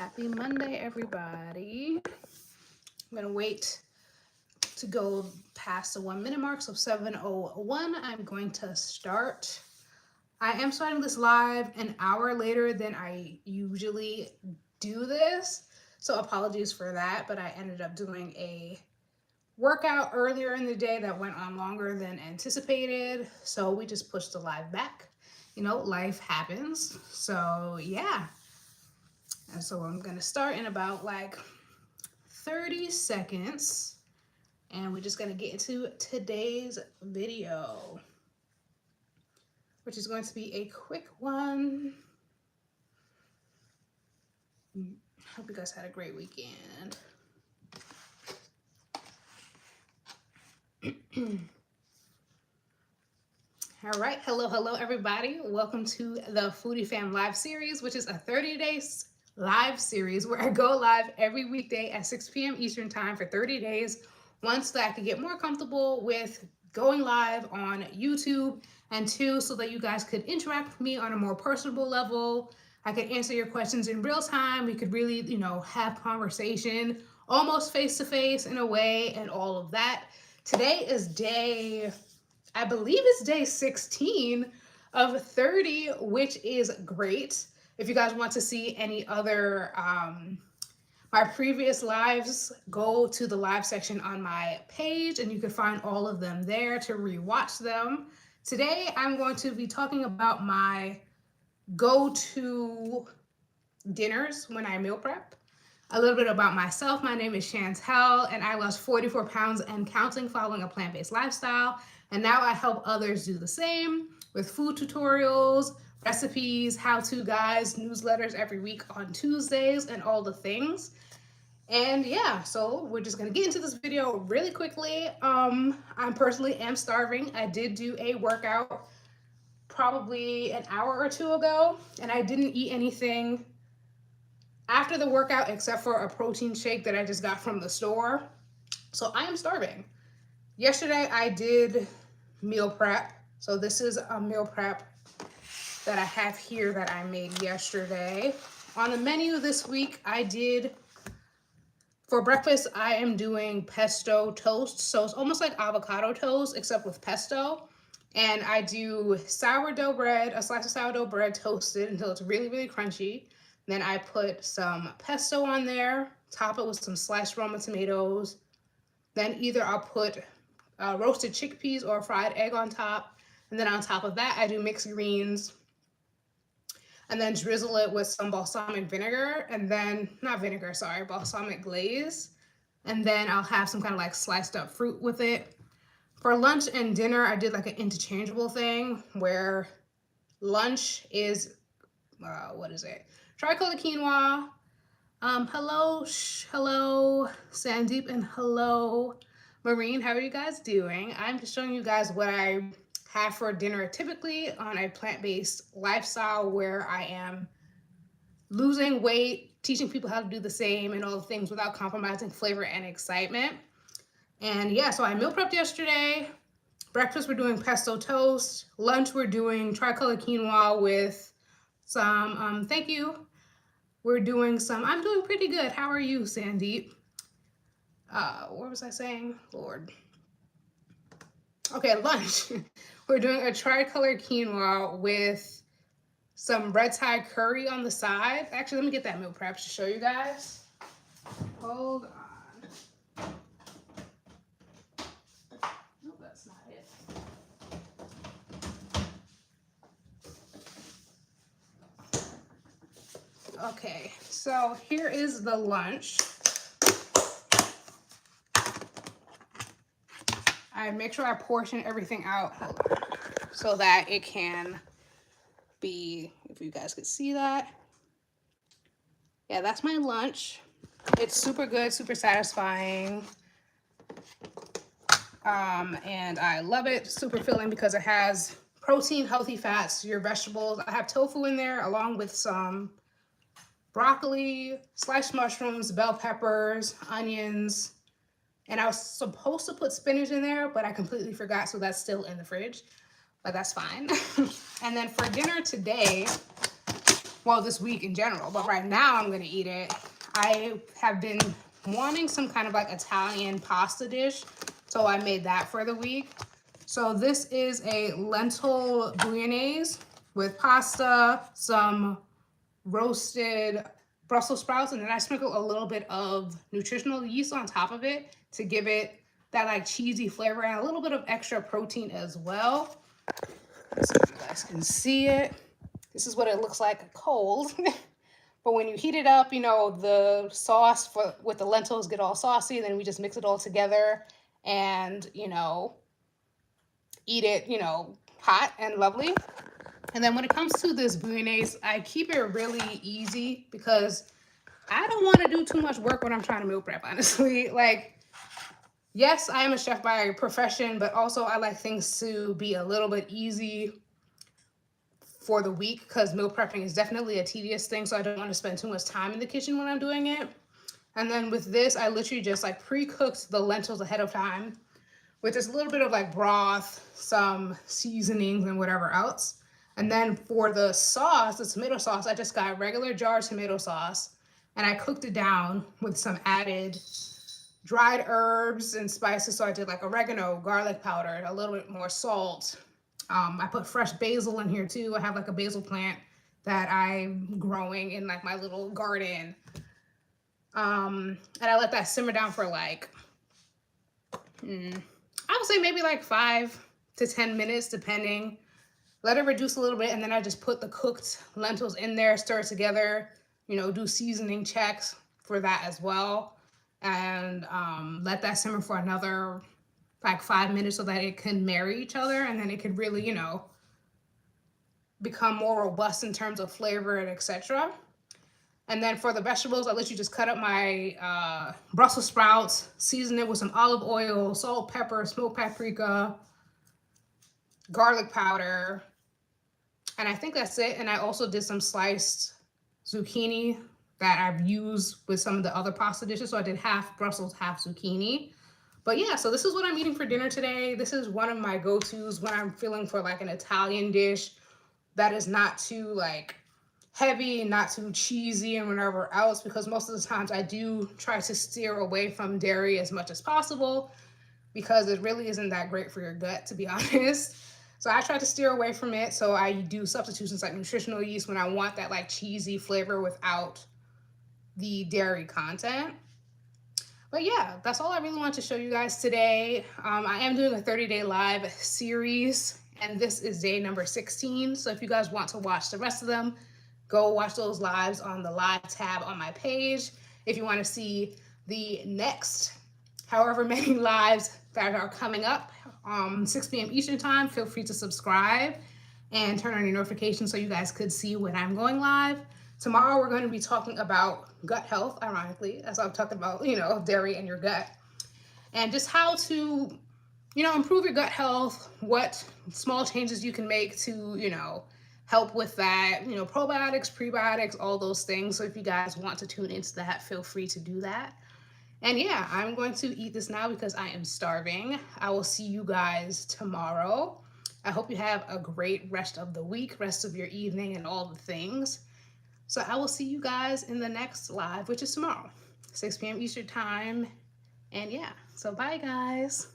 Happy Monday, everybody. I'm gonna wait to go past the 1 minute mark, so 7:01. I'm going to start. I am starting this live an hour later than I usually do this, so apologies for that, but I ended up doing a workout earlier in the day that went on longer than anticipated, so we just pushed the live back. You know, life happens. So yeah. And so I'm gonna start in about like 30 seconds, and we're just gonna get into today's video, which is going to be a quick one. Hope you guys had a great weekend. All right, hello everybody. Welcome to the Foodie Fam live series, which is a 30-day live series where I go live every weekday at 6 p.m. Eastern time for 30 days. One, so that I could get more comfortable with going live on YouTube, and two, so that you guys could interact with me on a more personable level. I could answer your questions in real time. We could really, have conversation almost face to face in a way, and all of that. Today is I believe it's day 16 of 30, which is great. If you guys want to see any other my previous lives, go to the live section on my page and you can find all of them there to rewatch them. Today, I'm going to be talking about my go-to dinners when I meal prep. A little bit about myself. My name is Chantel, and I lost 44 pounds and counting following a plant-based lifestyle. And now I help others do the same with food tutorials, recipes, how-to guides, newsletters every week on Tuesdays, and all the things. And yeah, so we're just gonna get into this video really quickly. I personally am starving. I did do a workout probably an hour or two ago, and I didn't eat anything after the workout except for a protein shake that I just got from the store. So I am starving. Yesterday I did meal prep. So this is a meal prep that I have here that I made yesterday. On the menu this week, for breakfast, I am doing pesto toast. So it's almost like avocado toast, except with pesto. And I do sourdough bread, a slice of sourdough bread toasted until it's really, really crunchy. Then I put some pesto on there, top it with some sliced Roma tomatoes. Then either I'll put roasted chickpeas or fried egg on top. And then on top of that, I do mixed greens. And then drizzle it with some balsamic vinegar, and then, balsamic glaze. And then I'll have some kind of like sliced up fruit with it. For lunch and dinner, I did like an interchangeable thing where lunch is, tricolor quinoa. Hello, Sandeep, and hello, Maureen. How are you guys doing? I'm just showing you guys what I have for dinner typically on a plant-based lifestyle where I am losing weight, teaching people how to do the same, and all the things without compromising flavor and excitement. And yeah, so I meal prepped yesterday. Breakfast, we're doing pesto toast. Lunch, we're doing tricolor quinoa with some, thank you. I'm doing pretty good. How are you, Sandeep? What was I saying? Lord. Okay, lunch. We're doing a tricolor quinoa with some red Thai curry on the side. Actually, let me get that meal prep to show you guys. Hold on. No, that's not it. Okay, so here is the lunch. I make sure I portion everything out so that it can be, if you guys could see that. Yeah, that's my lunch. It's super good, super satisfying. And I love it. Super filling because it has protein, healthy fats, your vegetables. I have tofu in there along with some broccoli, sliced mushrooms, bell peppers, onions. And I was supposed to put spinach in there, but I completely forgot, so that's still in the fridge. But that's fine. And then for dinner today, well, this week in general, but right now I'm gonna eat it. I have been wanting some kind of like Italian pasta dish, so I made that for the week. So this is a lentil bolognese with pasta, some roasted Brussels sprouts, and then I sprinkle a little bit of nutritional yeast on top of it to give it that like cheesy flavor and a little bit of extra protein as well. So you guys can see it. This is what it looks like cold. But when you heat it up, you know, the sauce with the lentils get all saucy, and then we just mix it all together and, you know, eat it, you know, hot and lovely. And then when it comes to this bolognese, I keep it really easy because I don't want to do too much work when I'm trying to meal prep, honestly. Like, yes, I am a chef by profession, but also I like things to be a little bit easy for the week because meal prepping is definitely a tedious thing, so I don't want to spend too much time in the kitchen when I'm doing it. And then with this, I literally just like pre-cooked the lentils ahead of time with just a little bit of like broth, some seasonings, and whatever else. And then for the sauce, the tomato sauce, I just got regular jar tomato sauce and I cooked it down with some added dried herbs and spices. So I did like oregano, garlic powder, a little bit more salt. I put fresh basil in here too. I have like a basil plant that I'm growing in like my little garden. And I let that simmer down for like, I would say maybe like 5 to 10 minutes, depending. Let it reduce a little bit, and then I just put the cooked lentils in there, stir it together, you know, do seasoning checks for that as well. And let that simmer for another like 5 minutes so that it can marry each other, and then it could really, you know, become more robust in terms of flavor and etc. And then for the vegetables, I let you just cut up my Brussels sprouts, season it with some olive oil, salt, pepper, smoked paprika, garlic powder, and I think that's it. And I also did some sliced zucchini that I've used with some of the other pasta dishes. So I did half Brussels, half zucchini. But yeah, so this is what I'm eating for dinner today. This is one of my go-tos when I'm feeling for like an Italian dish that is not too like heavy, not too cheesy and whatever else, because most of the times I do try to steer away from dairy as much as possible because it really isn't that great for your gut, to be honest. So I try to steer away from it. So I do substitutions like nutritional yeast when I want that like cheesy flavor without the dairy content. But yeah, that's all I really want to show you guys today. I am doing a 30-day live series, and this is day number 16. So if you guys want to watch the rest of them, go watch those lives on the live tab on my page. If you want to see the next however many lives that are coming up 6 p.m. Eastern time, feel free to subscribe and turn on your notifications so you guys could see when I'm going live. Tomorrow we're going to be talking about gut health, ironically, as I'm talking about, you know, dairy and your gut, and just how to, you know, improve your gut health, what small changes you can make to, you know, help with that, you know, probiotics, prebiotics, all those things. So if you guys want to tune into that, feel free to do that. And yeah, I'm going to eat this now because I am starving. I will see you guys tomorrow. I hope you have a great rest of the week, rest of your evening, and all the things. So I will see you guys in the next live, which is tomorrow, 6 p.m. Eastern time. And yeah, so bye guys.